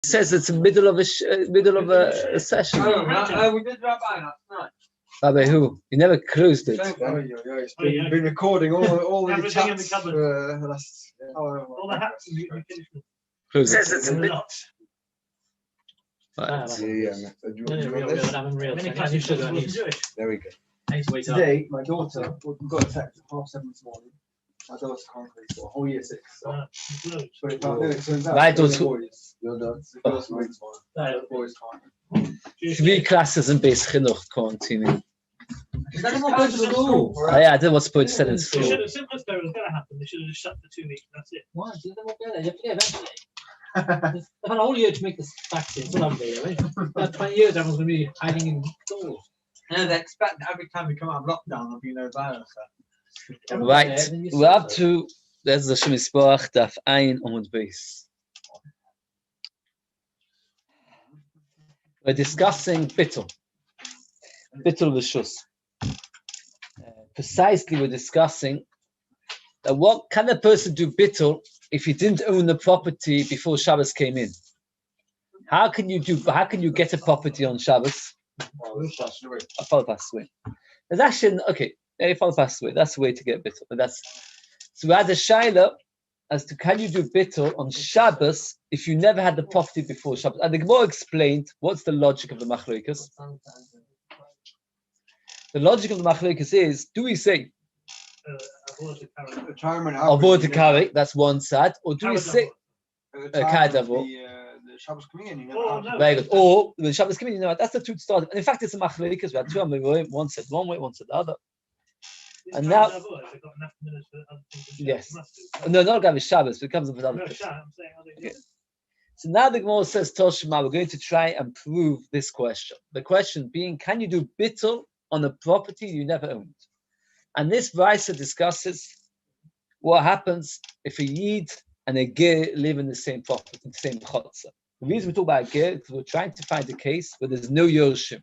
says it's in middle of a session. We did Rabbi last night. Rabbi who? You never closed it. It's been recording all the chats for the last hour. All the hats you finished. Close Says it. it's in middle. Right. There we go. Today, my daughter, we got a text at 7:30 this morning. My daughter can't read for a whole year 6. So. But it can't do it. Turns out My daughter- boys. Your daughter. The girls can read tomorrow. The boys can't. 3 classes in base genoeg quarantine. Is that not going to the school? Oh, yeah, I did what's supposed to say in They school. should have, simplest way was going to happen. They should have just shut for 2 weeks. That's it. Why? Do they won't go there? You have to get eventually. They've had a whole year to make this vaccine. It's not really. About 20 years, everyone's going to be hiding in stores. No, they expect that every time we come out of lockdown, there'll be no virus. Right, we're up to, there's the Shemisparach, Daf Ein Omud Beis. We're discussing Bittul. Bittul V'Shus. Precisely, we're discussing that what can a person do Bittul if he didn't own the property before Shabbos came in? How can you get a property on Shabbos? A father passed away. There's actually, okay, a father passed away. That's the way to get Bittul. But that's, so we had a Shaila as to can you do Bittul on Shabbos if you never had the property before Shabbos? And the Gemara explained what's the logic of the Machlokes. The logic of the Machlokes is, do we say avoid the carry, that's one side, or do we say Kadavo? The Shabbos coming in, Very good. Or the Shabbos coming in, that's the two to start. And in fact, it's a Machlokes. We had 2 Amorim, one said one way, one said the other. And now, yes. No, not Gavi Shabbos, but it comes up with other things. Okay. So now the Gemara says, Toshima, we're going to try and prove this question. The question being, can you do Bittul on a property you never owned? And this Vaisa discusses what happens if a Yid and a Ger live in the same property, in the same Chotzer. The reason we talk about Ger is we're trying to find a case where there's no Yoshim.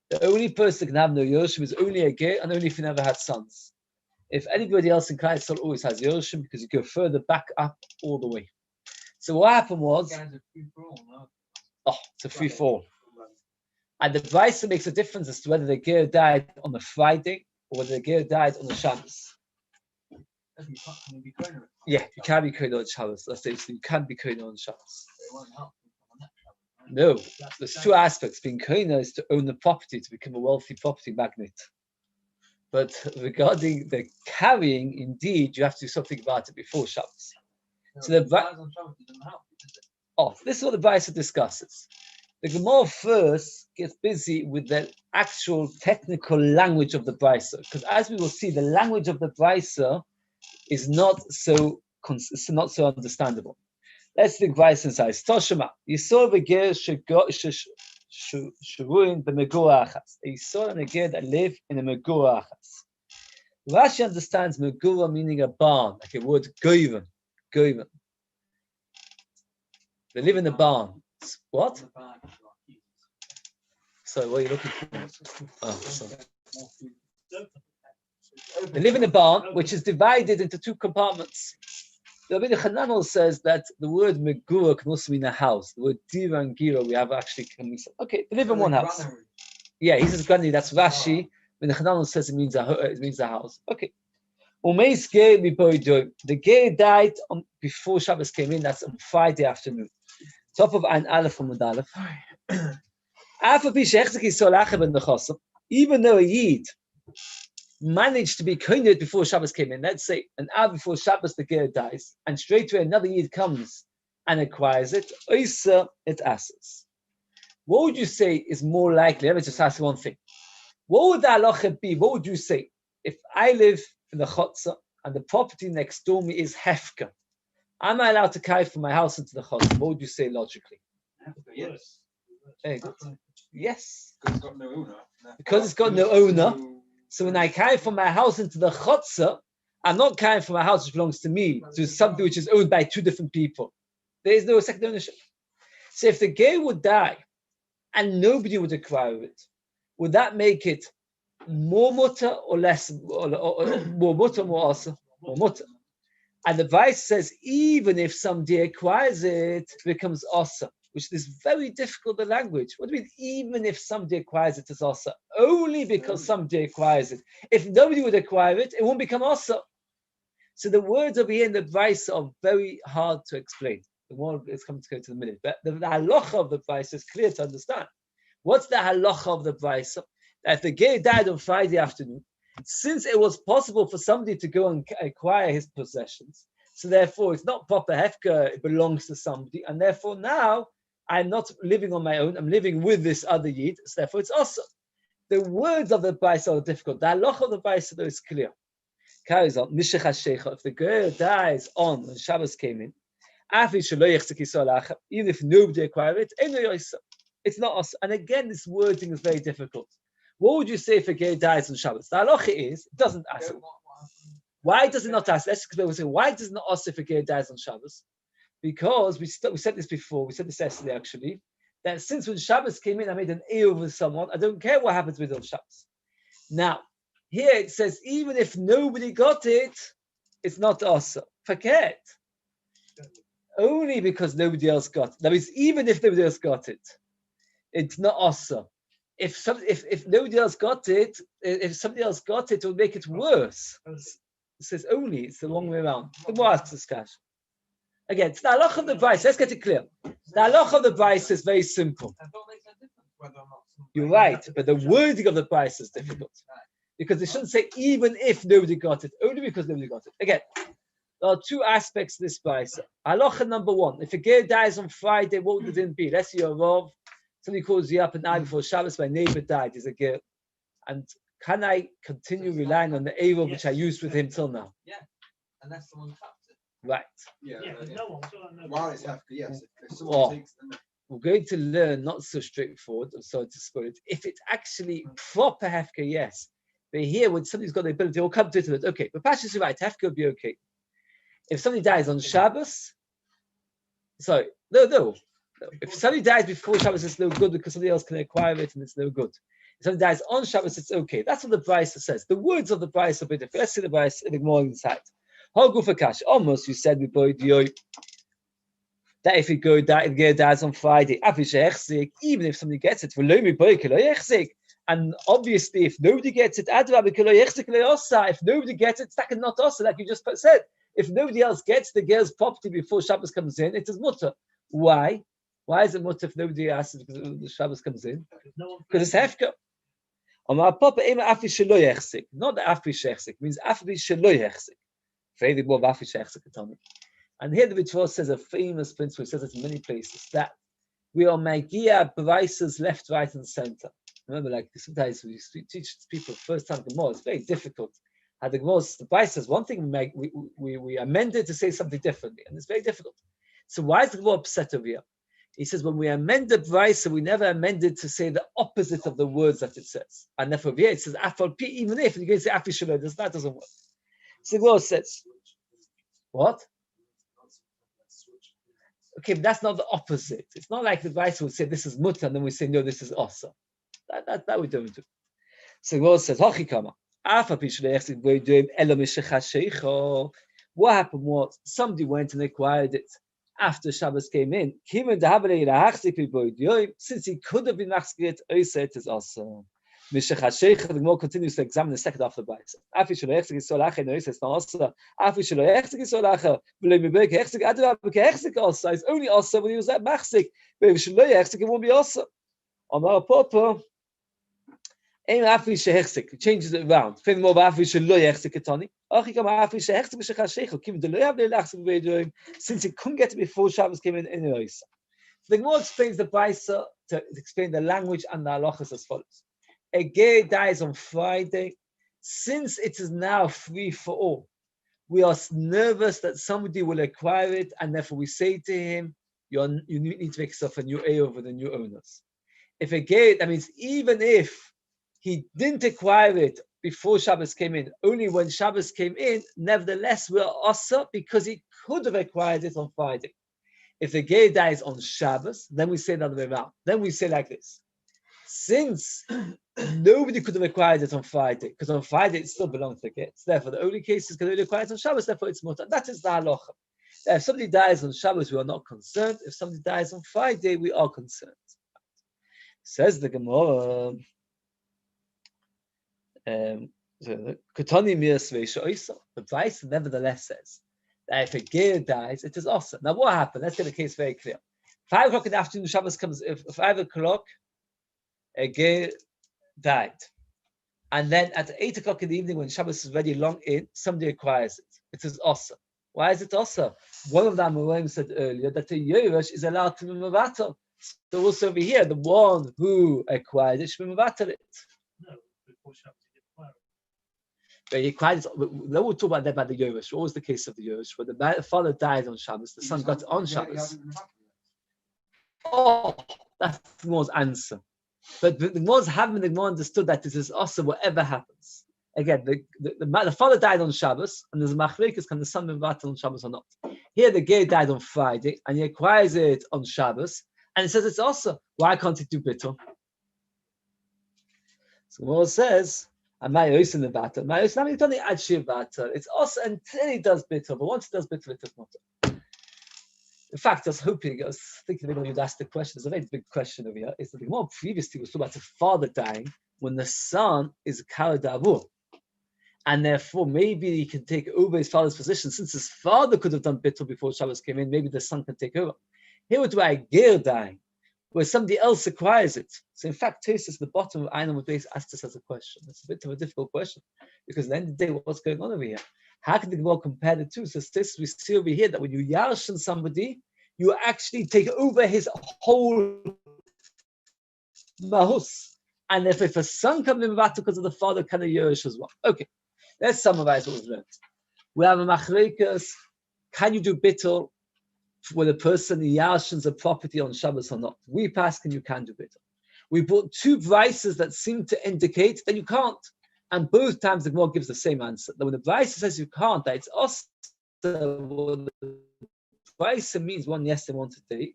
The only person that can have no Yoshim is only a Ger, and only if he never had sons. If anybody else in Klal Yisrael always has Yoshim, because you go further back up all the way. So what happened was, it's a free fall. And the Vaisa makes a difference as to whether the Ger died on a Friday or whether the Ger died on a Shabbos. Yeah, you can be Kohen on Shabbos. Let's say so you can be Kohen on Shabbos. No, there's 2 aspects. Being Kohen is to own the property, to become a wealthy property magnate. But regarding the carrying, indeed, you have to do something about it before Shabbos. So this is what the Brisa discusses. The Gemara first gets busy with the actual technical language of the Brisa, because as we will see, the language of the Brisa is not so understandable. Let's think Brisa inside. Toshima, Yisor v'ger sheruin b'megura achas. Yisor and a ger that live in a megura achas. Rashi understands megura meaning a barn, like a word goyven. They live in a barn. What? Sorry, what are you looking for? Oh, sorry. They live in a barn which is divided into 2 compartments. The Rabbi Hananel says that the word megura can also mean a house. The word dira and gira we have actually okay, they live in one house. Yeah, he says granny. That's Rashi. When the Hananel says it means a house. Okay. The ger died before Shabbos came in. That's on Friday afternoon. Top of Ein Aleph from the Aleph. Even though a Yid managed to be koined before Shabbos came in, let's say an hour before Shabbos the ger dies, and straight away another Yid comes and acquires it, it asks. What would you say is more likely? Let me just ask one thing. What would the halacha be? What would you say if I live in the Chotzer and the property next door me is hefker? Am I allowed to carry from my house into the Chotzer? What would you say logically? Yes. Very good. Yes. Because it's got no owner. Because it's got no owner. So when I carry from my house into the Chotzer, I'm not carrying from my house which belongs to me to something which is owned by 2 different people. There is no second ownership. So if the ger would die and nobody would acquire it, would that make it more mutter or less, or more mutter, more asa, more mutter? And the Vice says, even if somebody acquires it, it becomes Osa, which is very difficult, the language. What do you mean, even if somebody acquires it as Osa? Only because somebody acquires it. If nobody would acquire it, it won't become Osa. So the words over here in the Vice are very hard to explain. The more it's coming to go to the minute. But the halacha of the Vice is clear to understand. What's the halacha of the Vice? That if the Ger died on Friday afternoon, since it was possible for somebody to go and acquire his possessions, so therefore it's not proper hefker, it belongs to somebody, and therefore now I'm not living on my own, I'm living with this other yid, so therefore it's also. The words of the Bais are difficult. The halacha of the Bais though is clear. Carries on, if the girl dies on when Shabbos came in, even if nobody acquired it, it's not us. And again, this wording is very difficult. What would you say if a gay dies on Shabbos? The halacha is, it doesn't ask. Why does it not ask? Let's explain. Why does it not ask if a gay dies on Shabbos? Because we said this before, we said this yesterday actually, that since when Shabbos came in, I made an Eiruvin with someone, I don't care what happens with on Shabbos. Now, here it says, even if nobody got it, it's not us. Forget. Only because nobody else got it. That means even if nobody else got it, it's not us. If nobody else got it, if somebody else got it, it would make it worse. It says only, it's the long way around. The more asks this cash. Again, it's the halacha of the Bais. Let's get it clear. The halacha of the Bais is very simple. You're right, but the wording of the Bais is difficult. Because they shouldn't say even if nobody got it, only because nobody got it. Again, there are two aspects to this Bais. Halacha number one, if a ger dies on Friday, what would it be? Let's say you're Rav. Somebody calls you up at night before Shabbos, my neighbor died, he's a ger. And can I continue relying on the Eiruvin which I used with him till now? Yeah, unless someone taps it. Right. While it's after, yes. If someone takes them. We're going to learn not so straightforward, I'm sorry to spoil it. If it's actually proper hefker, yes. But here, when somebody's got the ability, we'll come to it. Okay, but Pashas is right, hefker would be okay. If somebody dies on Shabbos, sorry, no. If somebody dies before Shabbos, it's no good because somebody else can acquire it and it's no good. If somebody dies on Shabbos, it's okay. That's what the Brisa says. The words of the Brisa are a bit different. Let's see the Brisa in the more inside. Hogufakash, almost you said we boy that if it dies on Friday, even if somebody gets it, and obviously if nobody gets it, if nobody gets it, it's not also like you just said. If nobody else gets the girl's property before Shabbos comes in, it is mutter. Why? Why is it mutter if nobody asks it because the Shabbos comes in? Because it's hefka. Not the afi shechsik means afi shelo yechsik. Freidig more afi shechsik. And here the Ritva says a famous principle. He says it in many places that we are magia brises left, right, and center. Remember, like sometimes we teach people first time Gemara. It's very difficult. How the Gemara, the Bais says one thing, we amend it to say something differently, and it's very difficult. So why is the Gemara upset over here? He says when we amend the Bais, we never amended to say the opposite of the words that it says. And therefore here it says afal pi, even if you're going to say afi shelo, that doesn't work. So the Gemara says, what? Okay, but that's not the opposite. It's not like the Bais would say this is mutter, and then we say no, this is asa. That we don't do. So Gemara says, Hachikama. What happened was somebody went and acquired it after Shabbos came in. Since he could have been machzir it is also. The Gemara continues to examine the second half of the Bais. It's only also when he was at machzik. But if it won't be also. Amar Papa. He changes it around. Since he couldn't get it before Shabbos came in anyway. So the Gemara explains the Brisa to explain the language and the halachas as follows. A ger dies on Friday. Since it is now free for all, we are nervous that somebody will acquire it, and therefore we say to him, you need to make yourself a new Eiruvin the new owners. If a ger, that means even if he didn't acquire it before Shabbos came in, only when Shabbos came in, nevertheless we're asa because he could have acquired it on Friday. If the ger dies on Shabbos, then we say the other way around. Then we say like this. Since nobody could have acquired it on Friday, because on Friday it still belonged to the get. Therefore, the only case is can only acquire it on Shabbos, therefore it's mutar. That is the halacha. If somebody dies on Shabbos, we are not concerned. If somebody dies on Friday, we are concerned. Says the Gemara, the Bryce nevertheless says that if a ger dies, it is awesome. Now what happened? Let's get the case very clear. 5 o'clock in the afternoon, Shabbos comes, if 5 o'clock, a ger died. And then at 8 o'clock in the evening, when Shabbos is already long in, somebody acquires it. It is awesome. Why is it awesome? One of the Amorim said earlier that the Yerush is allowed to be mevatel. So also over here, the one who acquired it should be mevatel it. No, before Shabbos he didn't acquire it. But he acquired it. Then we'll talk about that about the Yerush. What was the case of the Yerush? When the father died on Shabbos, the son got it on Shabbos. Oh, that's the Gemara's answer. But the Gemara's having the Gemara understood that this is also whatever happens. Again, the father died on Shabbos, and there's a machlekes, can the son be mevatel on Shabbos or not? Here the ger died on Friday, and he acquires it on Shabbos, and he says it's also. Why can't he do bittul? So Gemara says, it's also until he does bittul, but once he does bittul, it is not. In fact, I was thinking maybe you'd ask the question. It's a very big question over here. Is that the Gemara previously was talking about the father dying when the son is a kara d'avur, and therefore maybe he can take over his father's position. Since his father could have done bittul before Shabbos came in, maybe the son can take over. Here we're talking about a ger dying, where somebody else acquires it. So in fact, Tosis at the bottom of Einam Base asked us as a question. It's a bit of a difficult question, because at the end of the day, what's going on over here? How can the Gemara compare the two? So this we see over here that when you yarshin somebody, you actually take over his whole mahus. And if a son comes in mevatel because of the father, can a yerish as well? Okay, let's summarize what we've learned. We have a machlekes. Can you do bittul when a person yarshins a property on Shabbos or not? We pass, and you can do bittul. We brought 2 brises that seem to indicate that you can't. And both times the Gemara gives the same answer. That when the Bryce says you can't, that it's us. The Bryce means one yes and one today.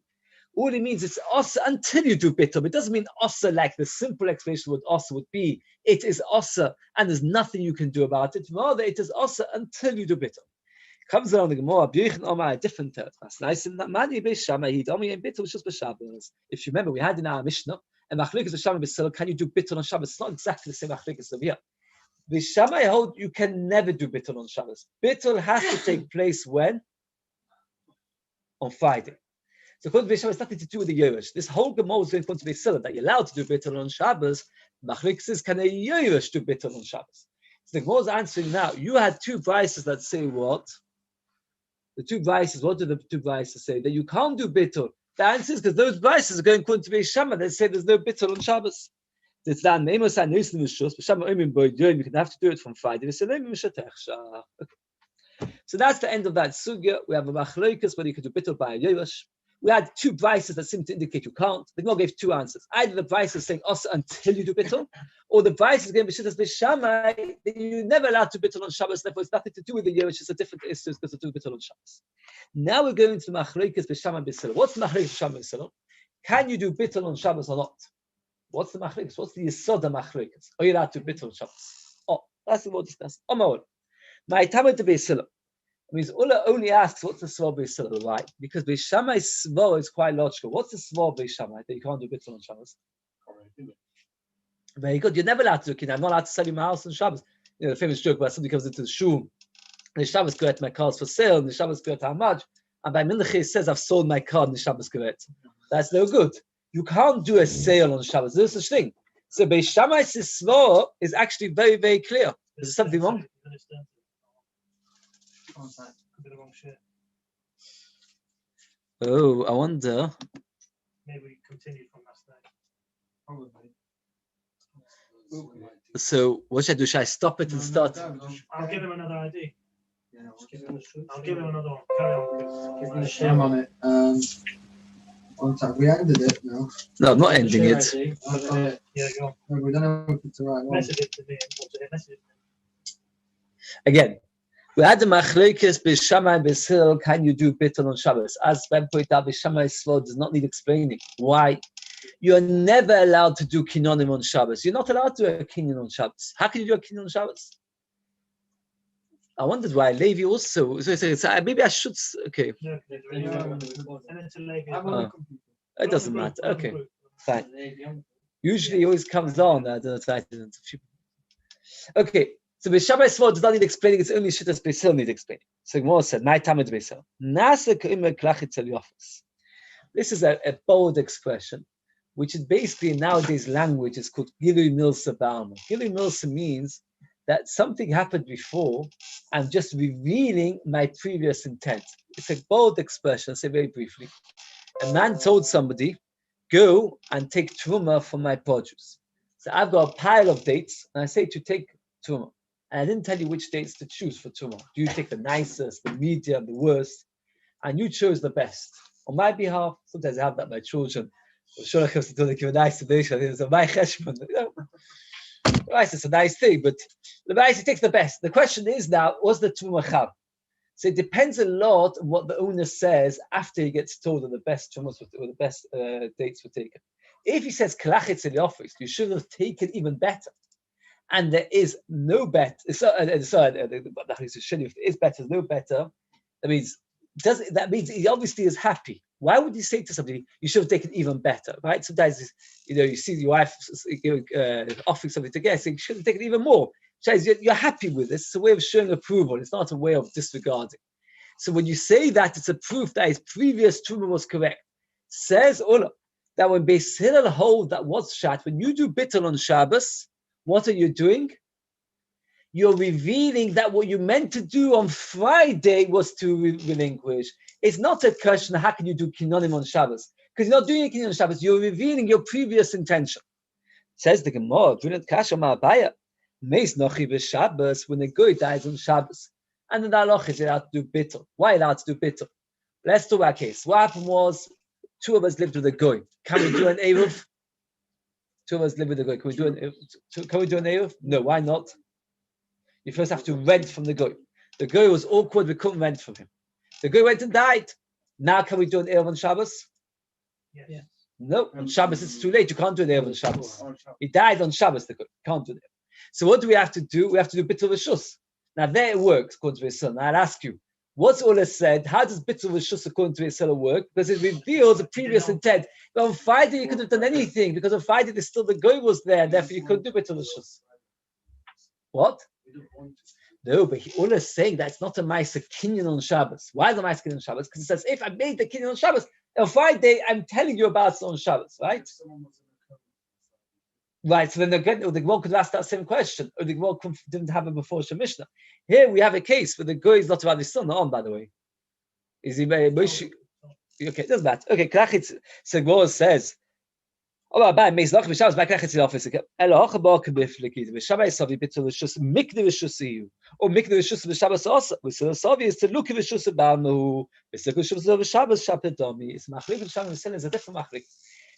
All it means is us until you do bittul. It doesn't mean asa like the simple explanation of what asa would be. It is asa and there's nothing you can do about it. Rather, it is asa until you do bittul. Comes along the Gemara, a different that's nice in that mani b'shamai domi and bittul just b'Shabbos. If you remember, we had in our Mishnah and machlekes b'shamai b'sil. Can you do bittul on Shabbos? It's not exactly the same machlekes over here. The Shammai hold you can never do bittul on Shabbos. Bittul has to take place when? On Friday. So according to Shammai, it's nothing to do with the Yerush. This whole Gemara is going to be silly that you're allowed to do bittul on Shabbos. Machlekes says, can a Yerush do bittul on Shabbos? So the Gemara is answering now. You had 2 brises that say what? The 2 brises, what do the 2 brises say? That you can't do bittul. The answer is because those brises are going to be Shammai. They say there's no bittul on Shabbos. You can have to do it from Friday. Okay. So that's the end of that sugya. We have a machlokes whether you can do bittul by a yerush. We had 2 brises that seem to indicate you can't. The Gemara gave 2 answers. Either the brise is saying also until you do bittul, or the brise is going to be shittas b'shamai that you're never allowed to bittul on Shabbos. Therefore, it's nothing to do with the yerush. It's a different issue because to do bittul on Shabbos. Now we're going to machlokes b'shamai b'silo. What's machlokes b'shamai b'silo? Can you do bittul on Shabbos or not? What's the machlekes? What's the yesod of machlekes? Are you allowed to bittul Shabbos? Oh, that's what we'll discuss. My tamer to beisila means Ula only asks what's the svor beisila, right? Because beishamai svor is quite logical. What's the svor beishamai that you can't do bittul on Shabbos? Very good. You're never allowed to do. I'm not allowed to sell you my house on Shabbos. You know the famous joke about somebody comes into the shul. The Shabbos Geret, my car's for sale. And the Shabbos Geret, how much? And by Mincha he says, I've sold my car in the Shabbos Geret. That's no good. You can't do a sale on Shabbos. There's such thing. So Beis Shammai's svor is actually very, very clear. Is there something wrong? Oh, I wonder. Maybe we continued from last night. So what should I do? Should I stop it and start? I'll give him another ID. Yeah, I'll give him another one. Carry on. give me a shame on it. One time. We ended it now. No, I'm not ending it. Yeah, go on. No, we don't know if it's the right one. Message it to me. Message it. Again, we had the machlekes b'shamai and b'sil. Can you do bittul on Shabbos? As Ben pointed out, b'shamai svor does not need explaining. Why? You're never allowed to do kinyonim on Shabbos. You're not allowed to do a kinyon on Shabbos. How can you do a kinyon on Shabbos? I wondered why Levi also. So maybe I should. Okay. It doesn't matter. Okay, fine. Usually he always comes on. I don't know. Okay, so the Shabbos Svod does not need explaining. It's only Shittas Beis Hillel need explaining. So Gemara said, "My Tamid Beis Hillel. Nasa k'imah klachit zel yofos." This is a bold expression, which is basically in nowadays language is called Gilui Milsa Ba'alma. Gilui Milsa means that something happened before. I'm just revealing my previous intent. It's a bold expression. I'll say very briefly. A man told somebody, "Go and take truma from my produce." So I've got a pile of dates, and I say to take truma. And I didn't tell you which dates to choose for truma. Do you take the nicest, the medium, the worst? And you chose the best. On my behalf, sometimes I have that my children. It's a nice donation. It's a my cheshbon. Rice is a nice thing, but the rice takes the best. The question is now, was the truma chav? So it depends a lot on what the owner says after he gets told that the best trumas or the best dates were taken. If he says kalachitz in the office, you should have taken even better, and there is no better. If there is better, no better. That means he obviously is happy. Why would you say to somebody you should have taken even better, right? Sometimes you see your wife offering something to get, saying you should have taken even more. You're happy with this. It's a way of showing approval. It's not a way of disregarding. So when you say that, it's a proof that his previous truma was correct. Says Ola that when Beis Hillel hold that what's shat, when you do bittul on Shabbos, what are you doing? You're revealing that what you meant to do on Friday was to relinquish. It's not a question, how can you do kinyonim on Shabbos? Because you're not doing a kinyon on Shabbos, you're revealing your previous intention. Says the Gemara, brilliant kasha ma'abaya. Meis nochi b'Shabbos, when a guy dies on Shabbos, and then the halach is allowed to do bittul. Why allowed to do bittul? Let's do our case. What happened was, two of us lived with a guy. Can we do an Eruv? Two of us live with a guy. Can we do an Eruv? No, why not? You first have to rent from the guy. The guy was awkward, we couldn't rent from him. The guy went and died. Now can we do an Eruv on Shabbos? Yes. No, on Shabbos it's too late. You can't do an Eruv on Shabbos. He died on Shabbos, the guy. Can't do that. So what do we have to do? We have to do bittul v'shus. Now there it works according to Yisrael. Now I'll ask you, what's Ola said? How does bittul v'shus according to Yisrael work? Because it reveals the previous intent. But on Friday you couldn't have done anything because on Friday there's still the guy was there, and therefore you couldn't do bittul v'shus. What? No, but Ola is saying that it's not a ma'aser kinyan on Shabbos. Why is a ma'aser kinyan on Shabbos? Because it says if I made the kinyan on Shabbos, on Friday I'm telling you about it on Shabbos, right? Right, so then the Gemara could ask that same question, or the Gemara didn't have it before Mishnah. Here we have a case where the guy is not about his son, on, by the way. Is he very okay, it doesn't matter. Okay, Klachitz, so Gemara says, oh, by Meis Lach, B'Shabbos, by Klachitz in the office, Elo Hachabah K'Biflikid, B'Shabbos Savi B'Tul V'Shus, Mikne V'Shus Iyu, or Mikne V'Shus B'Shabbos Also, V'Sil Savi is to look at V'Shus B'Almahu, V'Sil V'Shus B'Shabbos Shapedomi, it's Machlik V'Shabbos V'Sil is a different Machlik.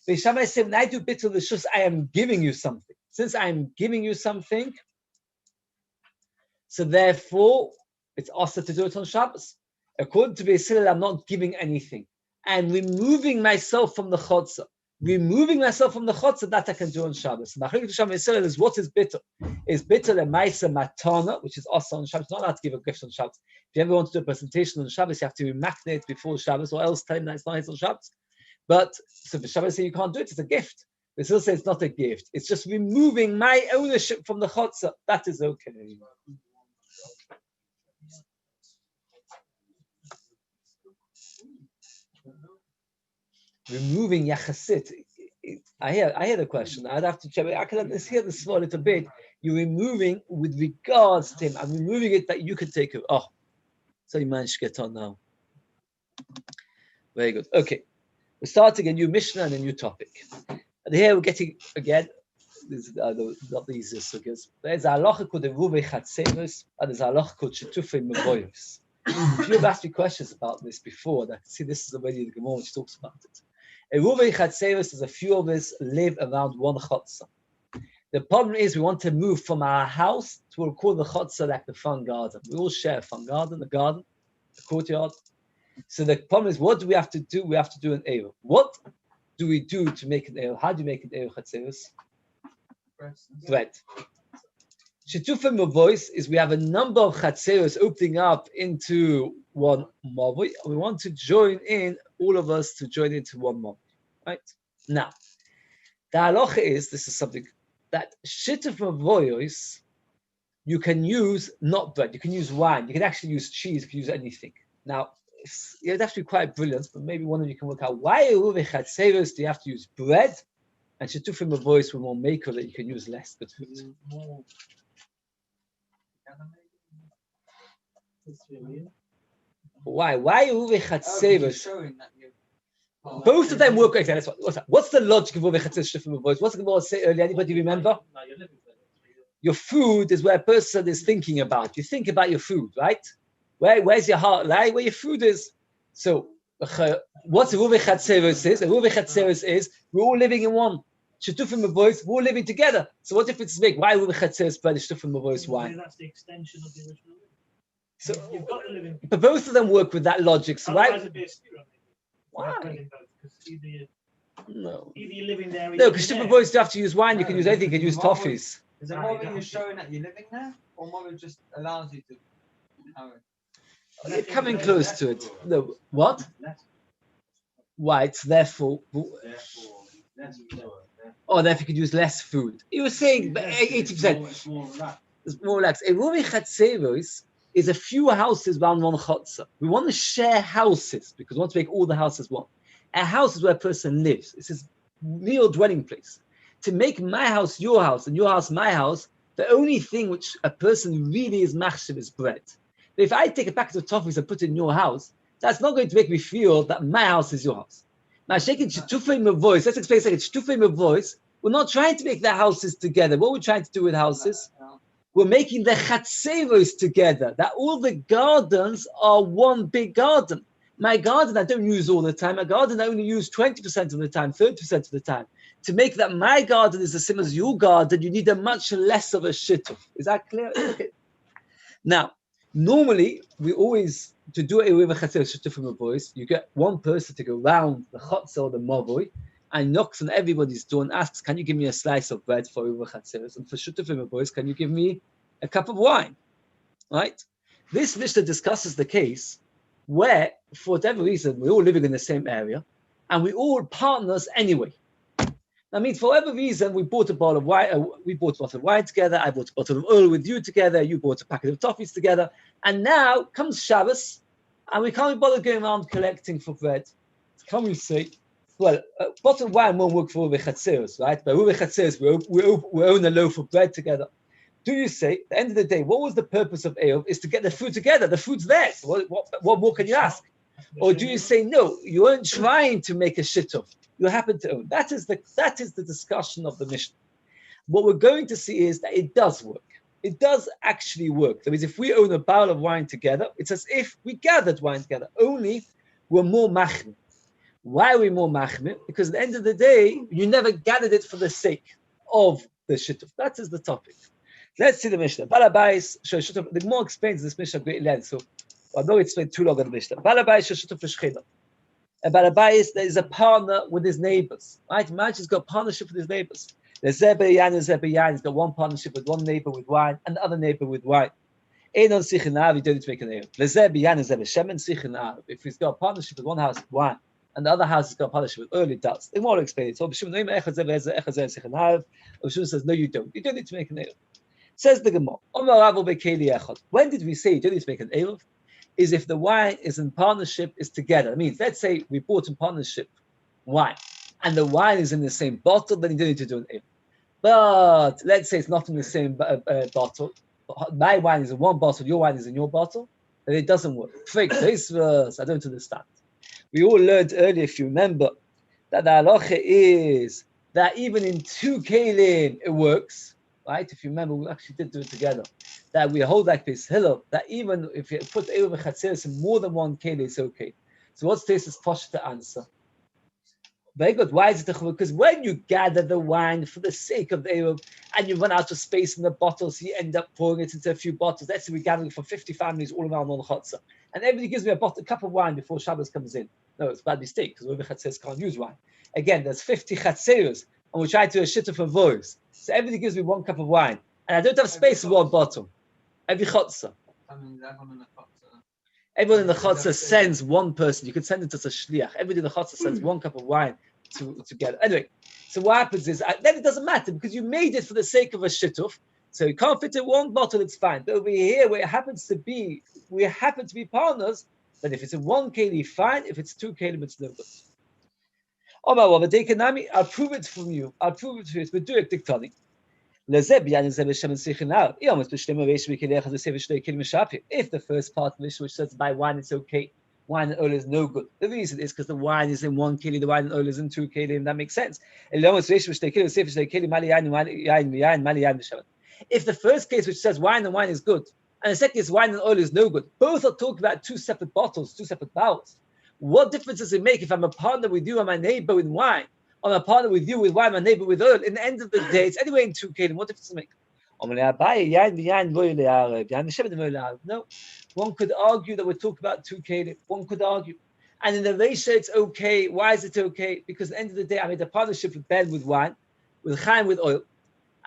The Shammai said, when I do bittul v'shus, I am giving you something. Since I am giving you something, so therefore, it's also to do it on Shabbos. According to Beis Hillel, I'm not giving anything. I'm removing myself from the chotzah. Removing myself from the chotzah, that I can do on Shabbos. Machlokes Shammai is what is bittul? Is bittul a ma'aser matana, which is also on Shabbos. Not allowed to give a gift on Shabbos. If you ever want to do a presentation on Shabbos, you have to remakne it before Shabbos, or else tell him that it's not his on Shabbos. But so the Shabbos say you can't do it, it's a gift. They still say it's not a gift. It's just removing my ownership from the chotzah. That is okay. Removing yachasit. I hear the question. I'd have to check. I can hear the small little bit. You're removing with regards to him. I'm removing it that you can take it. Oh, so you managed to get on now. Very good. Okay. We're starting a new Mishnah and a new topic. And here we're getting, again, this is not the easiest because there's a halacha called the Eiruvin Chatzeros, and there's a halacha called Shetufei Mevoyos. If you've asked me questions about this before, I can see this is already the Gemara which talks about it. Eiruvin Chatzeros is a few of us live around one chotzah. The problem is we want to move from our house to what we call the chotzah like the front garden. We all share a front garden, the courtyard. So the problem is, what do we have to do? We have to do an Eruv. What? do we do to make an Erev? How do you make an Erev Chatzeros? Bread. Shetufim Mavois is we have a number of Chatzeros opening up into one Mavoi. We want to join in, all of us to join into one Mavoi. Right? Now, the halacha is, this is something that Shituf Mavois, you can use not bread, you can use wine, you can actually use cheese, you can use anything. Now, you'd have to be quite brilliant, but maybe one of you can work out why do you have to use bread, and Shetufim Mavois will more make that you can use less good food. Why? Why Uwe Chatzeros? Both of them work. Okay, what's the logic of Uwe Chatzeros Shetufim Mavois? What's the Gemara say earlier? Anybody remember? Your food is where a person is thinking about. You think about your food, right? Where's your heart lie? Where your food is. So, what's Ruve Chatzeros is? Ruve Chatzeros is we're all living in one. Shetufim Mavois, we're all living together. So what difference does it make? Why Ruve Chatzeros bread, Shetufim Mavois wine? That's the extension of the original. So, you've got to live in. But both of them work with that logic. So why? Why? No. Either you're living there. No, because Shetufim Mavois, you have to use wine. You can use anything. You can use toffees. Is it more you're showing that you're living there, or more just allows you to have it? You're coming close to it. No, what? Why? It's therefore. Oh, therefore you could use less food. You were saying 80%. It's more relaxed. A Ruvi Chatzeros is a few houses around one chotzer. We want to share houses because we want to make all the houses one. A house is where a person lives. It's his real dwelling place. To make my house your house and your house my house, the only thing which a person really is machshav is bread. But if I take a packet of toffees and put it in your house, that's not going to make me feel that my house is your house. Now, shaking Shetufei Mavois, let's explain a second. Shetufei Mavois, we're not trying to make the houses together. What we're trying to do with houses, we're making the Chatzeros together, that all the gardens are one big garden. My garden I don't use all the time. My garden I only use 20% of the time, 30% of the time. To make that my garden is the same as your garden, you need a much less of a shituf. Is that clear? Okay. Now, normally, we always, to do it with a Chatzeros Shetufim Mavois, you get one person to go round the chotzer or the mavoi and knocks on everybody's door and asks, can you give me a slice of bread for Uva Chatzeros? And for Shetufim Mavois, can you give me a cup of wine? Right? This Mishnah discusses the case where, for whatever reason, we're all living in the same area and we all partners anyway. That means for whatever reason, we bought a bottle of wine. We bought a bottle of wine together. I bought a bottle of oil with you together. You bought a packet of toffees together. And now comes Shabbos, and we can't be bothered going around collecting for bread. Can we say, well, a bottle of wine won't work for Uve Chatzeros, right? But Uve Chatzeros, we own a loaf of bread together. Do you say, at the end of the day, what was the purpose of Erev? Is to get the food together. The food's there. So what more can you ask? Or do you say, no, you weren't trying to make a shituf. You happen to own. That is the discussion of the Mishnah. What we're going to see is that it does work. It does actually work. That means if we own a barrel of wine together, it's as if we gathered wine together. Only we're more machmir. Why are we more machmir? Because at the end of the day, you never gathered it for the sake of the shituf. That is the topic. Let's see the Mishnah. Balabais shituf. The more explains this Mishnah great length. So I'm not explain too long on the Mishnah. Balabais shituf l'shchina. A balabais is a partner with his neighbors, right? Imagine he's got a partnership with his neighbors. There's Zebeyan and Zebeyan. He's got one partnership with one neighbor with wine and the other neighbor with wine. Ein on sichinav, you don't need to make an error. Zebeyan and Zebeshem and sichinav. If he's got a partnership with one house with wine and the other house has got a partnership with oil, it does. They want to explain it. So B'Shimon says, no, you don't. You don't need to make an error. Says the Gemara. When did we say you don't need to make an error? Is if the wine is in partnership, is together. It means, let's say we bought in partnership wine, and the wine is in the same bottle, then you don't need to do an ale. But let's say it's not in the same bottle. My wine is in one bottle, your wine is in your bottle, then it doesn't work. I don't understand. We all learned earlier, if you remember, that the halacha is that even in two kelim it works. Right? If you remember, we actually did do it together. That we hold like this hillel, that even if you put Eiruvin Chatzeros in more than one keli, it's okay. So what's this posh to answer? Very good. Why is it? Because when you gather the wine for the sake of the Eiruvin and you run out of space in the bottles, so you end up pouring it into a few bottles. Let's say we're gathering for 50 families all around on the Chotzer. And everybody gives me a cup of wine before Shabbos comes in. No, it's a bad mistake because Rov Chatzeros can't use wine. Again, there's 50 Chatzeros, and we're trying to do a shitta for voice. So everybody gives me 1 cup of wine, and I don't have space for 1 bottle. Every chotzer. Everyone in the chotzer sends 1 person. You could send it to a shliach. Everybody in the chotzer sends 1 cup of wine to get. Anyway, so what happens is then it doesn't matter because you made it for the sake of a shittuf. So you can't fit in 1 bottle, it's fine. But over here, where it happens to be, we happen to be partners. Then if it's in 1 keli, fine. If it's 2 keli, it's no good. I'll prove it from you. I'll prove it to you. It's Meduik Diktoni. If the first part of the which says by wine it's okay, wine and oil is no good. The reason is because the wine is in 1 keli, the wine and oil is in 2 keli, and that makes sense. If the first case which says wine and wine is good, and the second is wine and oil is no good, both are talking about 2 separate bottles, 2 separate barrels. What difference does it make if I'm a partner with you and my neighbor with wine? I'm a partner with you with wine, my neighbor with oil. In the end of the day, it's anyway in 2 kelim. What difference does it make? No. One could argue that we're talking about 2 kelim. One could argue. And in the ratio, it's okay. Why is it okay? Because at the end of the day, I made a partnership with Ben with wine, with Chaim with oil.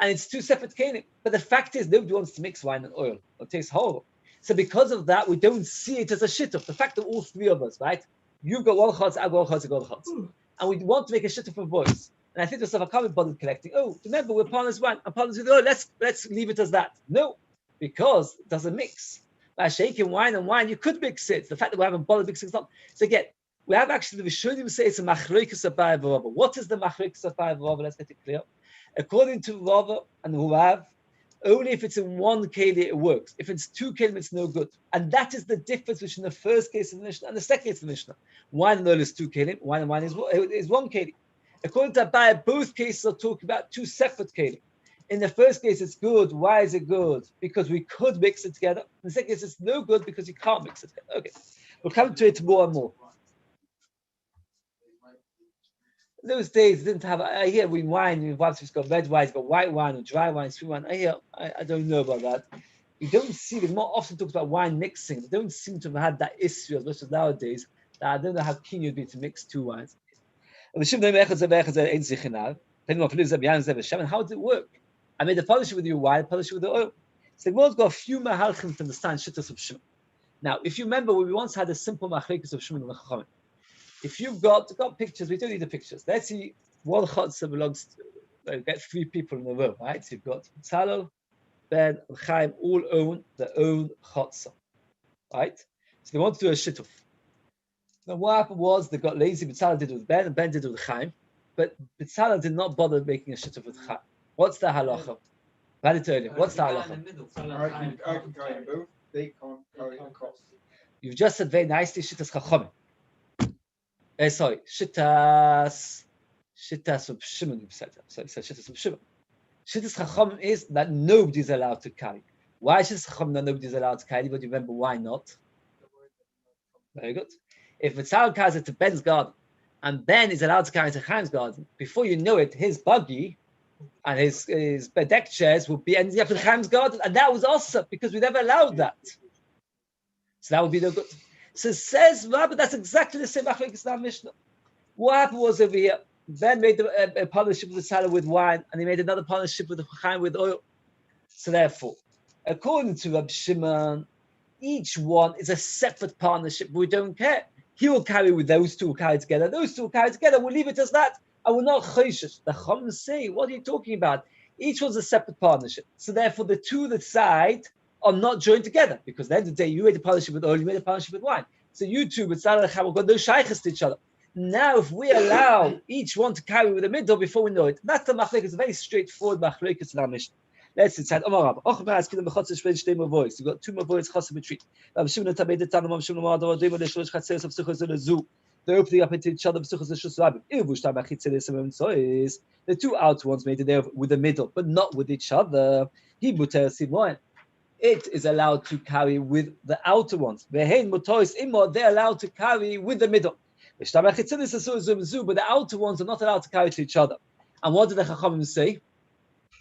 And it's 2 separate kelim. But the fact is, nobody wants to mix wine and oil. It tastes horrible. So because of that, we don't see it as a shituf. The fact that all 3 of us, right? You've got 1 chutz, I've got 1 chutz, I've got 1 chutz. And we want to make a shituf for voice. And I think to myself, I can't be bothered collecting. Oh, remember, we're partners wine. I'm partners with oil. Let's leave it as that. No, because it doesn't mix. By shaking wine and wine, you could mix it. The fact that we haven't bothered mixing it up. So again, we have actually the Rishonim say it's a machlokas abai v'rava. What is the machlokas abai v'rava? Let's get it clear. According to Rava and Huav, only if it's in 1 keli it works. If it's 2 keli, it's no good. And that is the difference between the first case of the Mishnah and the second case of the Mishnah. Wine and oil is 2 keli, wine and wine is 1 keli. According to Abai, both cases are talking about 2 separate keli. In the first case, it's good. Why is it good? Because we could mix it together. In the second case, it's no good because you can't mix it together. Okay, we'll come to it more and more. In those days, didn't have. I hear we wine. We've got red wine, got white wine, or dry wine, sweet wine. I don't know about that. You don't see. They more often talks about wine mixing. They don't seem to have had that issue as much as nowadays. That I don't know how keen you'd be to mix 2 wines. How does it work? I made a partnership with you wine, partnership with the oil. So the world's got a few mahalchim to understand shittas of Shimon. Now, if you remember, we once had a simple machlekes of Shimon and Chachamim. If you've got pictures, we don't need the pictures. Let's see, 1 chutzah belongs to, get 3 people in a row, right? So you've got Tzalel, Ben, and Chaim, all own their own chutzah, right? So they want to do a shittuf. Now, what happened was they got lazy. B'Tzalel did it with Ben, and Ben did it with Chaim. But B'Tzalel did not bother making a shittuf with Chaim. What's the halacha? Read it earlier. What's the halacha? I can carry them both. They can't carry them across. You've just said very nicely, shittas chachamim. Sorry, shittas of Shimon. You've said that. So you said shittas of Shimon. Shittas chachamim is that nobody is allowed to carry. Why is shittas chachamim that nobody is allowed to carry? But you remember why not? Very good. If B'Tzalel carries it to Ben's garden, and Ben is allowed to carry it to Chaim's garden, before you know it, his buggy and his deck chairs will be ending up in Chaim's garden, and that was awesome because we never allowed that. So that would be no good. So says Rabbi, that's exactly the same machlekes in our Mishnah. What happened was over here, Ben made a partnership with B'Tzalel with wine, and he made another partnership with Chaim with oil. So therefore, according to Rabbi Shimon, each one is a separate partnership. We don't care. He will carry with those 2 will carry together. Those 2 will carry together. We'll leave it as that. I will not chayshish. The Chum say, what are you talking about? Each one's a separate partnership. So therefore, the 2 that side are not joined together because at the end of the day, you made a partnership with oil, you made a partnership with wine. So you 2 with Tzalel and Chaim got no shaykhs to each other. Now, if we allow each one to carry with the middle before we know it, that's the machlekes. It's a very straightforward machlekes in our Mishnah. Let's decide. Omar Rabba. You've got 2 more voices. Chassid retreat. Rabbi Shimon made the Tanam. Shimon Ma'adav. They were the Shlosh Chatzeros of Psuchos in the zoo. They're opening up into each other. Psuchos and Shus Rabbi. The 2 outer ones made it there with the middle, but not with each other. He muter simoin. It is allowed to carry with the outer ones. Vehein mutois imor. They're allowed to carry with the middle. But the outer ones are not allowed to carry to each other. And what did the Chachamim say?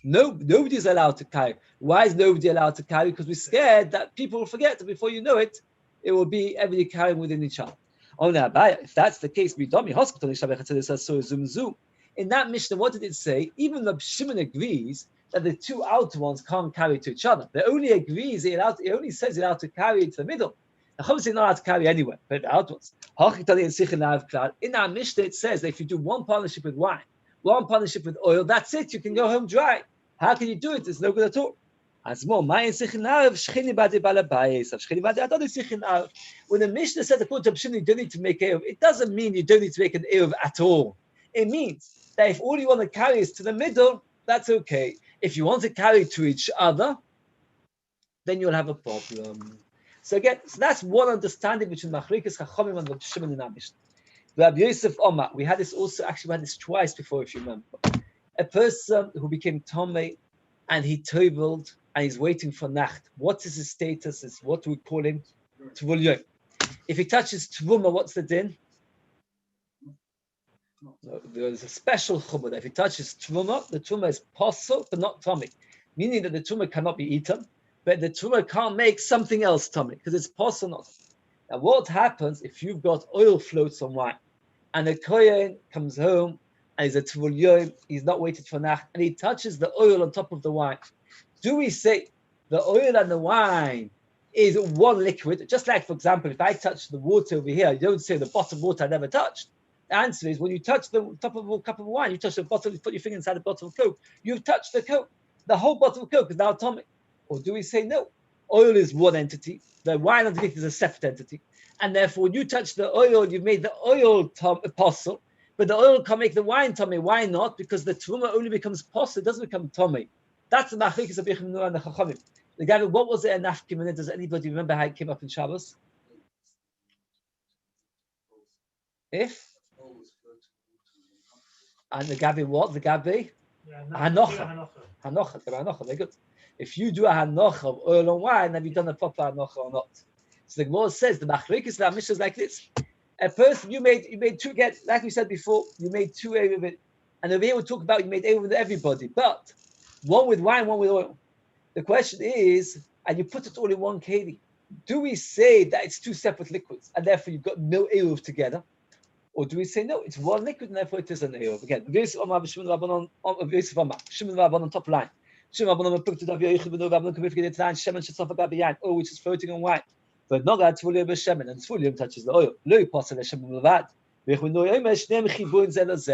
No, nobody is allowed to carry. Why is nobody allowed to carry? Because we're scared that people will forget, and before you know it, it will be everybody carrying within each other. If that's the case, in that Mishnah, what did it say? Even Reb Shimon agrees that the two outer ones can't carry to each other. They only agrees it only says you're allowed to carry into the middle. The Chum is not allowed to carry anywhere, but the outer ones. In our Mishnah, it says that if you do one partnership with wine, one partnership with oil, that's it. You can go home dry. How can you do it? It's no good at all. As more, when the Mishnah says according to Shimon, you don't need to make Eruv, it doesn't mean you don't need to make an Eruv at all. It means that if all you want to carry is to the middle, that's okay. If you want to carry to each other, then you'll have a problem. So again, that's one understanding between Machlokes Chachamim and Reb Shimon in our Mishnah. Rabbi Yosef Omar, we had this twice before, if you remember. A person who became Tomei and he toveled and he's waiting for Nacht. What is his status? Is what do we call him? Tvul Yom. If he touches Tvuma, what's the din? No, there is a special chumrah that if he touches Tvuma, the Tvuma is possible but not Tomei. Meaning that the Tvuma cannot be eaten, but the Tvuma can't make something else Tomei because it's possible not. Now what happens if you've got oil floats on wine and the Kohen comes home and he's a Tvul Yom, he's not waiting for Nacht, and he touches the oil on top of the wine? Do we say the oil and the wine is one liquid? Just like, for example, if I touch the water over here, you don't say the bottom water I never touched. The answer is when you touch the top of a cup of wine, you touch the bottle, you put your finger inside the bottle of Coke, you've touched the Coke. The whole bottle of Coke is now atomic. Or do we say no? Oil is one entity, the wine underneath is a separate entity. And therefore, when you touch the oil, you've made the oil apostle, but the oil can't make the wine tummy. Why not? Because the truma only becomes apostle, it doesn't become tummy. That's the machlokes of Yehuda and the Chachamim. The guy, what was it? Nafkimin. Does anybody remember how it came up in Shabbos? If and the Gabi what? The Gabi Hanocha. Hanocha. Very good. If you do a Hanocha of oil and wine, have you done a proper Hanocha or not? So the Gemara says the machlokes of Mishnah is like this: a person you made two, again, like we said before, you made two Eiruvin, and over here we talk about you made Eiruvin with everybody, but one with wine, one with oil. The question is, and you put it all in one keli, do we say that it's two separate liquids and therefore you've got no Eruv together? Or do we say no, it's one liquid and therefore it is an Eruv? Again, Shimon Rabbanon top line. Shimon Rabbanon put it up oil which is floating on wine. But not that Tvul Yom b'Shemen, and Tvul Yom touches the oil.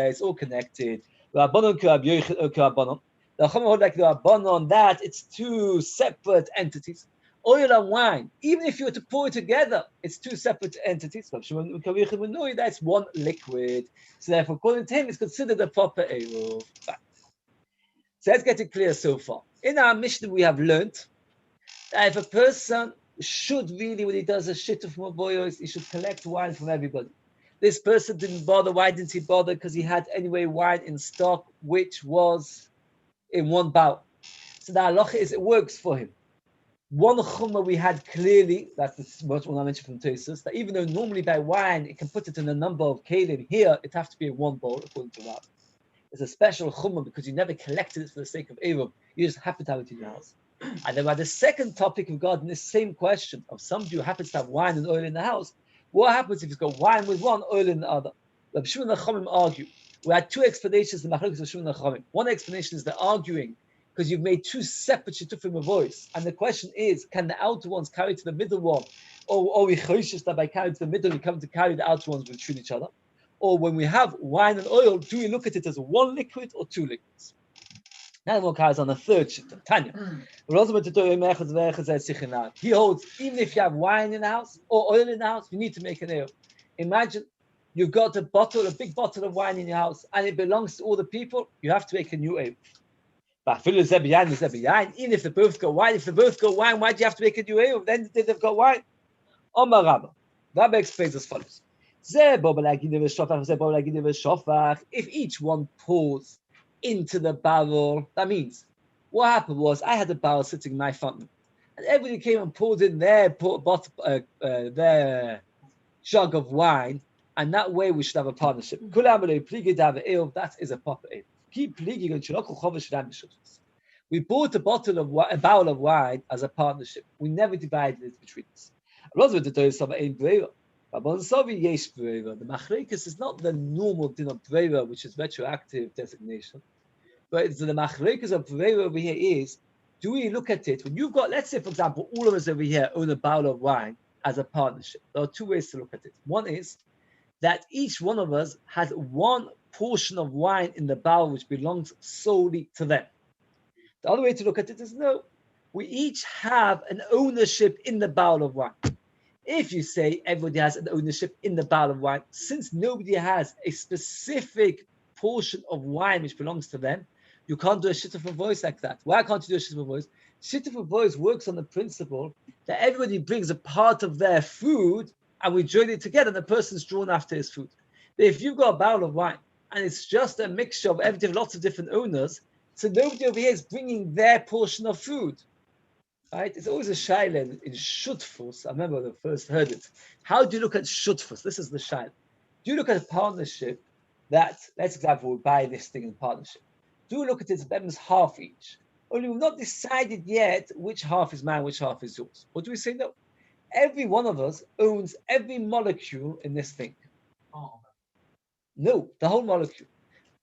It's all connected. The Chachamim hold like the Rabbanon that it's two separate entities. Oil and wine, even if you were to pour it together, it's two separate entities. That's one liquid. So therefore, according to him, it's considered a proper Eruv. So let's get it clear so far. In our Mishnah, we have learned that if a person should really, when he does a shit of maboyos, he should collect wine from everybody. This person didn't bother. Why didn't he bother? Because he had anyway wine in stock, which was in one bowl. So the halacha is it works for him. One chumrah we had clearly, that's what I mentioned from Tosfos, that even though normally by wine it can put it in a number of kelim, here it has to be in one bowl according to Rab. It's a special chumrah because you never collected it for the sake of Eruv. You just happen to have it in your house. And then by the second topic regarding this same question of somebody who happens to have wine and oil in the house, what happens if he's got wine with one, oil in the other? Rabbi Shimon and Chachamim argue. We had two explanations in the machlokes of Shimon and Chachamim. One explanation is they're arguing because you've made two separate shitufim of voice. And the question is, can the outer ones carry to the middle one? Or we choishes that by carrying to the middle, we come to carry the outer ones between each other? Or when we have wine and oil, do we look at it as one liquid or two liquids? Now the one carries on the third shituf, Tanya. He holds, even if you have wine in the house or oil in the house, you need to make an ale. Imagine you've got a big bottle of wine in your house, and it belongs to all the people, you have to make a new ale. But even if they both got wine, why do you have to make a new ale? Then they've got wine. Omar Rabba explains as follows. If each one pours into the barrel, that means what happened was I had a barrel sitting in my front, and everybody came and poured in their jug of wine, and that way we should have a partnership. That is a proper ale. We bought a barrel of wine as a partnership. We never divided it between us. The machlekes is not the normal din of brera, which is retroactive designation, but it's the machlekes of brera over here is, do we look at it when you've got, let's say, for example, all of us over here own a barrel of wine as a partnership. There are two ways to look at it. One is that each one of us has one portion of wine in the barrel which belongs solely to them. The other way to look at it is no, we each have an ownership in the barrel of wine. If you say everybody has an ownership in the barrel of wine, since nobody has a specific portion of wine which belongs to them, you can't do a shituf of voice like that. Why can't you do a shituf of voice? Shituf of voice works on the principle that everybody brings a part of their food and we join it together and the person's drawn after his food. But if you've got a barrel of wine and it's just a mixture of everything, lots of different owners, so nobody over here is bringing their portion of food. Right? It's always a shaila in shutfus. I remember when I first heard it. How do you look at shutfus? This is the shaila. Do you look at a partnership that, let's example, we buy this thing in partnership? Do you look at it as them as half each? Only we've not decided yet which half is mine, which half is yours. Or do we say no? Every one of us owns every molecule in this thing. No, the whole molecule.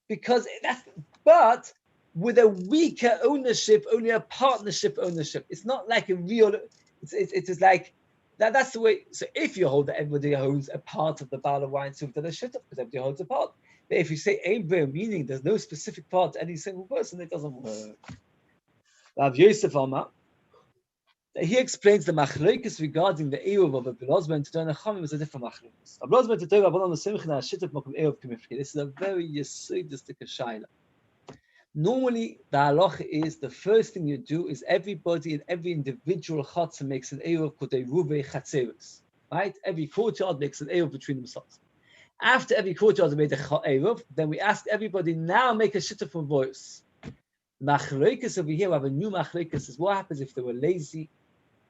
Because that's, but with a weaker ownership, only a partnership ownership. It's not like a real, it is like, that's the way. So if you hold that everybody owns a part of the barrel of wine, so then a shit up because everybody holds a part. But if you say Abraham, meaning there's no specific part to any single person, it doesn't work. Rav Yosef Amar, he explains the machlokes regarding the Eruv of a Blozman to Don Achamim is a different machlokes. A Blozman to Don Achamim is a shituf makom Eruv kimifki. This is a very yesodistic shaila. Normally, the halacha is the first thing you do is everybody in every individual chatzah makes an Eruv called a Ruvei Chatzeros. Right? Every courtyard makes an Eruv between themselves. After every courtyard made a Eruv, then we ask everybody now make a shituf of voice. Machlokes over here, we have a new machlokes. Is what happens if they were lazy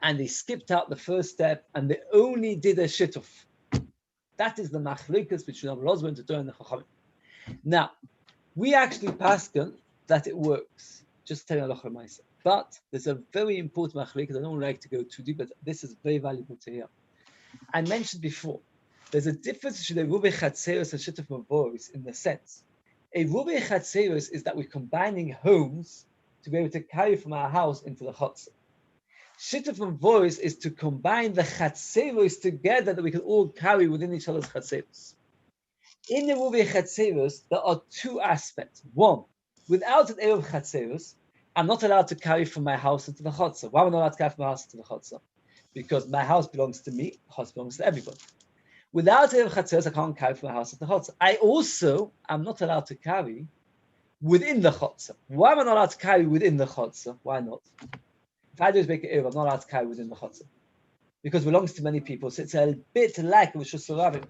and they skipped out the first step and they only did a shituf. That is the machlokes between Rav Lozman to Torah and the Chachamim. Now, we actually paskin that it works. Just tell you halacha ma'aseh. But there's a very important machlokes. I don't like to go too deep, but this is very valuable to hear. I mentioned before, there's a difference between a ruvei chatzeros and shituf mavoros in the sense. A ruvei chatzeros is that we're combining homes to be able to carry from our house into the chatzah. Shituf mavoros is to combine the chatzeros together that we can all carry within each other's chatzeros. In the ruvei chatzeros, there are two aspects. One, without an eruv chatzeros, I'm not allowed to carry from my house into the chatzah. Why am I not allowed to carry from my house into the chatzah? Because my house belongs to me, the house belongs to everybody. Without eruv chatzeros, I can't carry from my house into the chatzah. I also am not allowed to carry within the chatzah. Why am I not allowed to carry within the chatzah? Why not? If I just make an eruv, I'm not allowed to carry within the chatzah because it belongs to many people. So it's a bit like a rishus l'ravim.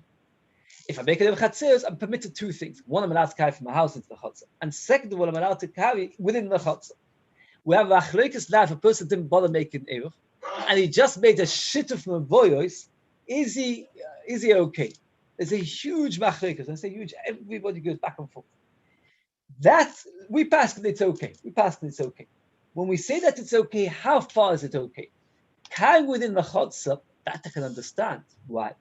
If I make an eruv chatzeros, I'm permitted two things. One, I'm allowed to carry from my house into the chatzah, and second of all, I'm allowed to carry within the chatzah. We have a machlokes now. If a person didn't bother making eruv, and he just made a shituf from voyos, is he okay? There's a huge machlokes. There's a huge. Everybody goes back and forth. That's we pass that it's okay. We pass that it's okay. When we say that it's okay, how far is it okay? Carrying within the chatzah, that I can understand. Why?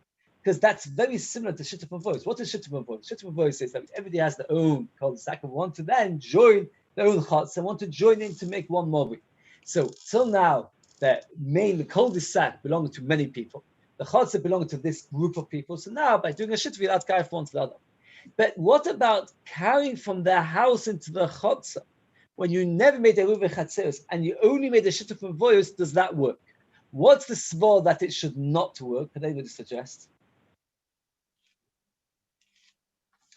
Because that's very similar to shituf mavoros. What is shituf mavoros? Shituf mavoros says that everybody has their own cul-de-sac and want to then join their own chatzah and want to join in to make one movi. So till now, the cul-de-sac belonged to many people. The chatzah belonged to this group of people. So now, by doing a shituf, you're allowed to carry from one to the other. But what about carrying from their house into the chatzah? When you never made a ruvei chatzeros and you only made a shituf mavoros, does that work? What's the svor that it should not work? Can anybody suggest?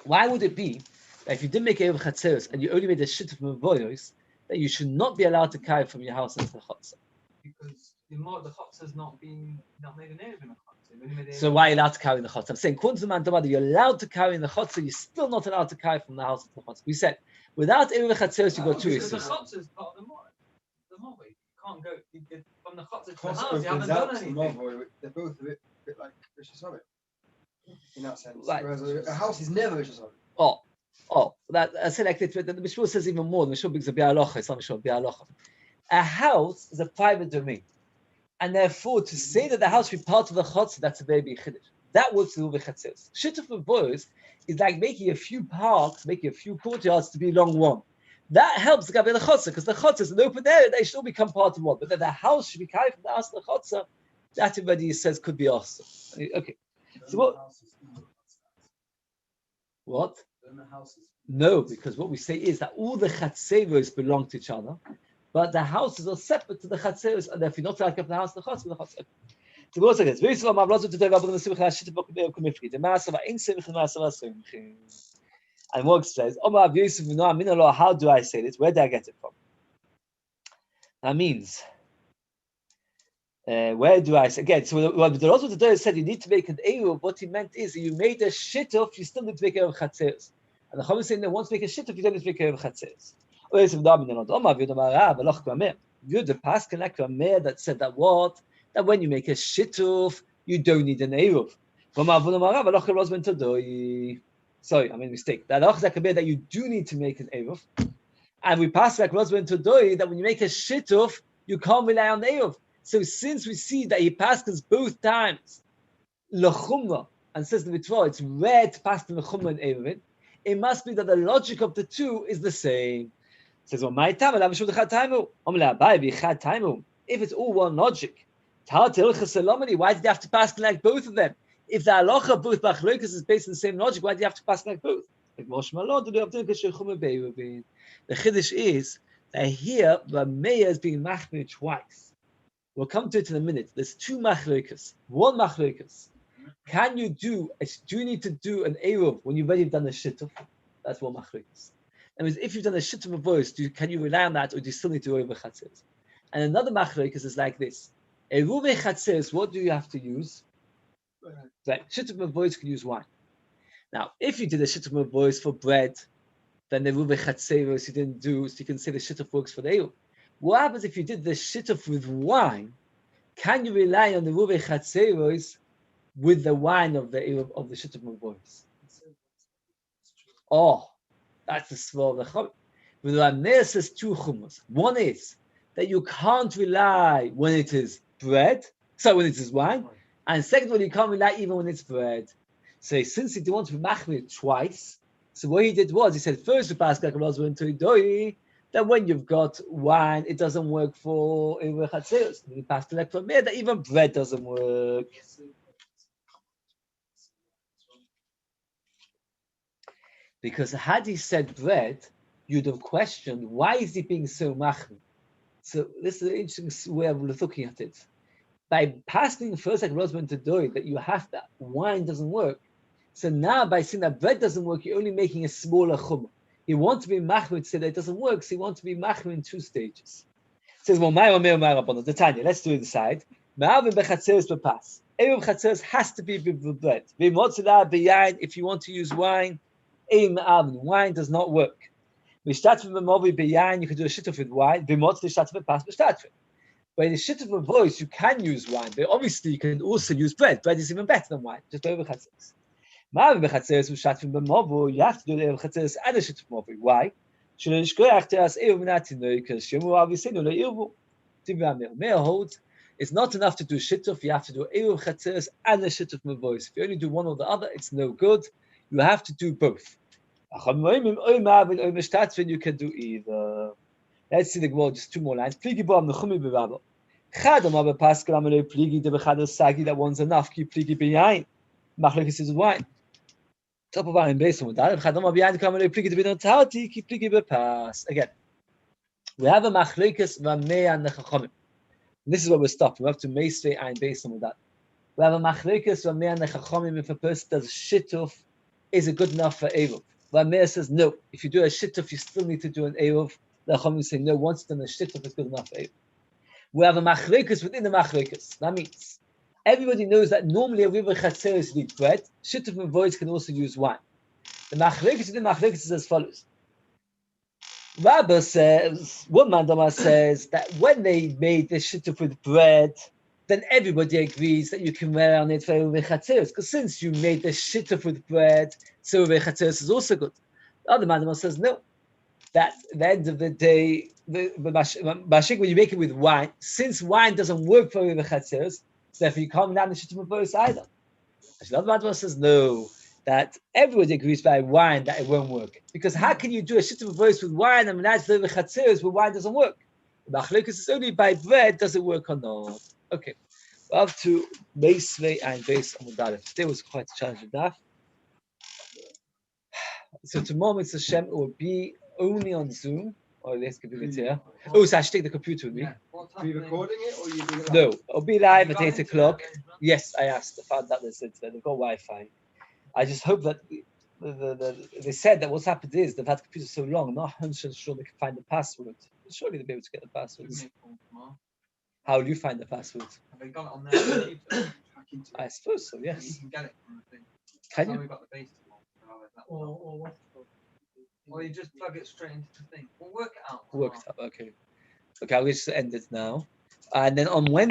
Why would it be that if you didn't make a ruvei chatzeros and you only made a shituf mavoros, that you should not be allowed to carry from your house into the chatzah? Because the chatzah has not made an Eiruvin of chatzah. So why are you allowed to carry in the chatzah? I'm saying, according to the man Damada, you're allowed to carry in the chatzah. You're still not allowed to carry from the house into the chatzah. We said without Eiruvin chatzeros, you've got two issues. The chatzah is part of the movi. You can't go from the chatzah to the house. You haven't done anything. They're both a bit like rishus l'ravim in that sense. Right. Whereas a house is never rishus l'ravim. That I said like it. The Mishmur says even more. The Mishmur brings a bi'alocha. It's not Mishmur bi'alocha. A house is a private domain, and therefore to say that the house should be part of the chatzah, that's a very big chiddush. That works with Eruv Chatzeros. Shituf Mavois is like making a few parks, making a few courtyards to be long one. That helps the Gabi Lechotza, because the Chotza is an open area, they should all become part of one. But then the house should be carried from the house to the Chotza, that everybody says could be awesome. Okay. So what? No, because what we say is that all the Chatzeros belong to each other, but the houses are separate to the Chatzeros, and therefore not like the house, the Chotza, the Chotza. So also this. Very slow. And Morg says, how do I say this? Where did I get it from? That means, where do I say? Again, so what the Rosh Hashanah said, you need to make an Eruv. What he meant is, you made a shituf, you still need to make Eruv Chatzeros. And the Chacham is saying that once you make a shituf, you don't need to make Eruv Chatzeros. The Paskin like that said that what? That when you make a shituf, you don't need an Eruv. Sorry, I made a mistake. That you do need to make an Eruv. And we pass like Rosman to Doi that when you make a shituf, you can't rely on the Eruv. So since we see that he passes both times, L'chumra, and says the Mitzvah, it's rare to pass the L'chumra and Eiruvin, it must be that the logic of the two is the same. It says, well, my time, if it's all one logic, why did you have to pass like both of them? If the halacha of both machlokas is based on the same logic, why do you have to pass like both? The chiddush is that here the mayor is being machmir twice. We'll come to it in a minute. There's two machlokas. One machlokas. Do you need to do an eruv when you've already done a shituf? That's one machlokas. That means if you've done a shituf of voice, can you rely on that, or do you still need to do eruv chatzeros? And another machlokas is like this. Eruv chatzeros, what do you have to use? Like shituf of voice can use wine. Now, if you did a shituf of voice for bread, then the eruv chatzeros you didn't do, so you can say the shituf works for the eruv. What happens if you did the shituf with wine? Can you rely on the eruv chatzeros with the wine of the shituf of voice? Oh, that's the small of the chum. But the Rameh says two chumas. One is that you can't rely when it is bread, when it is wine. And second one, you can't rely even when it's bread. So since he didn't want to be machmir twice, so what he did was, he said, first the Pascal that when you've got wine, it doesn't work for Eruv Chatzeros. He passed like from there that even bread doesn't work. Because had he said bread, you'd have questioned, why is he being so machmir? So this is an interesting way of looking at it. By passing first like Rosman to Doi, that you have that wine doesn't work. So now by saying that bread doesn't work, you're only making a smaller chum. You want to be machmir to say that it doesn't work, so you want to be machmir in two stages. It says, well, the Tanya, let's do it aside. Eruv Chatzeros has to be with bread. If you want to use wine, wine does not work. You can do a shituf with wine. But in the shituf of voice, you can use wine, but obviously you can also use bread. Bread is even better than wine. Just Eruv Chatzeros. You have to do the Eruv Chatzeros and the shituf of why? Meir holds it's not enough to do shituf. You have to do Eruv Chatzeros and the shituf of voice. If you only do one or the other, it's no good. You have to do both. You can do either. Let's see the Gemara, just two more lines. That one's enough. Keep pligi behind. Machlokes is wine. Top of our based on that. Keep pligi bepass. Again, we have a machlokes Rameh and the Chachamim. This is where we're stopping. We have to meisvei ein based on that. We have a machlokes Rameh and the Chachamim. If a person does shituf, is it good enough for Eruv? Rameh says no. If you do a shituf, you still need to do an Eruv. The Chachamim say no. Once done a shituf, is good enough for Eruv. We have a machlokes within the machlokes. That means everybody knows that normally a Eruv Chatzeros need bread. Shituf and voice can also use wine. The machlokes within the machlokes is as follows. Rabbi says, one Mandama says that when they made the shituf with bread, then everybody agrees that you can rely on it for Eruv Chatzeros. Because since you made the shituf with bread, so Eruv Chatzeros is also good. The other Mandama says no. That at the end of the day, when you make it with wine, since wine doesn't work for Eruv Chatzeros, so therefore you can't rely on the shituf of voice either. Another one says no, that everybody agrees by wine that it won't work. Because how can you do a shit of voice with wine and menach the chatzeros where wine doesn't work? The machlokes is only by bread does it work or not. Okay, we're up to Meisvei and Beis Amudalef. Today was quite a challenging daf. So tomorrow, Mr. Shem, it will be only on Zoom. Or let's give it here. Oh, so I should take the computer with me. Are you recording it or are you doing it? No, it'll be live at 8 o'clock. Yes, I asked. I found out this internet. They've got Wi-Fi. I just hope that they said that what's happened is they've had computers so long, not 100% sure they can find the password. Surely they'll be able to get the passwords. How will you find the password? Have they got it on their computer? I suppose so, You yes. can get it from the thing. Can So you? we've got the base Or what? Or you just plug it straight into the thing. We'll work it out. Worked out, okay. Okay, I'll just end it now. And then on Wednesday,